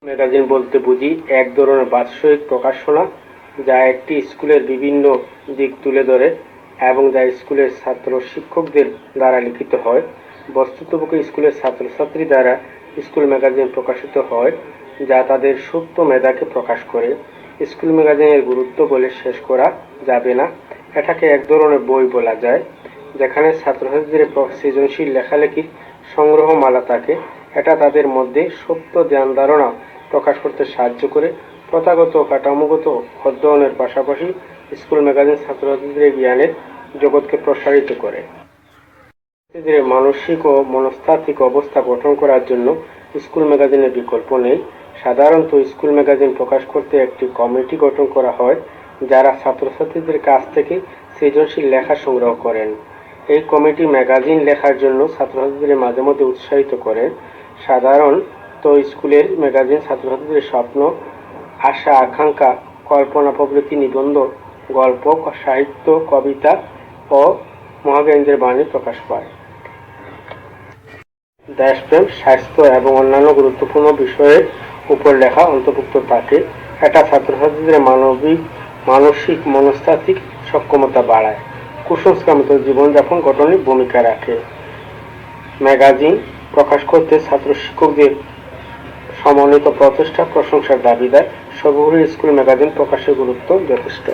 Magazine বলতে বুঝি এক ধরনের বাৎসরিক প্রকাশনা যা একটি স্কুলের বিভিন্ন দিক তুলে ধরে এবং যা স্কুলের ছাত্র শিক্ষকদের দ্বারা লিখিত হয়। বস্তুতপক্ষে স্কুলের ছাত্রছাত্রী দ্বারা স্কুল ম্যাগাজিন প্রকাশিত হয় যা তাদের সুপ্ত মেধাকে প্রকাশ করে। স্কুল ম্যাগাজিনের গুরুত্ব বলে শেষ করা যাবে না। এটাকে এক ধরনের বই বলা যায় যেখানে ছাত্রছাত্রীদের সৃজনশীল লেখালেখির সংগ্রহমালা থাকে। এটা তাদের মধ্যে সুপ্ত জ্ঞান ধারণা প্রকাশ করতে সাহায্য করে। প্রথাগত কাঠামোগত অধ্যয়নের পাশাপাশি স্কুল ম্যাগাজিন ছাত্রছাত্রীদের জ্ঞানের জগৎকে প্রসারিত করে। ছাত্রছাত্রীদের মানসিক ও মনস্তাত্ত্বিক অবস্থা গঠন করার জন্য স্কুল ম্যাগাজিনের বিকল্প নেই। সাধারণত স্কুল ম্যাগাজিন প্রকাশ করতে একটি কমিটি গঠন করা হয় যারা ছাত্রছাত্রীদের কাছ থেকে সৃজনশীল লেখা সংগ্রহ করেন। এই কমিটি ম্যাগাজিন লেখার জন্য ছাত্রছাত্রীদের মাঝে মধ্যে উৎসাহিত করেন। সাধারণত স্কুলের ম্যাগাজিন ছাত্রছাত্রীদের স্বপ্ন, আশা, আকাঙ্ক্ষা, কল্পনা প্রভৃতি নিবন্ধ, গল্প, সাহিত্য, কবিতা ও মহাজ্ঞানীদের বাণী প্রকাশ পায়। দেশপ্রেম, স্বাস্থ্য এবং অন্যান্য গুরুত্বপূর্ণ বিষয়ের উপর লেখা অন্তর্ভুক্ত থাকে। এটা ছাত্রছাত্রীদের মানসিক মনস্তাত্ত্বিক সক্ষমতা বাড়ায়। কুসংস্কারমুক্ত জীবনযাপন গঠনে ভূমিকা রাখে। ম্যাগাজিন প্রকাশ করতে ছাত্র শিক্ষকদের সমন্বিত প্রচেষ্টা প্রশংসার দাবিদার। সর্বোপরি স্কুল ম্যাগাজিন প্রকাশের গুরুত্ব যথেষ্ট।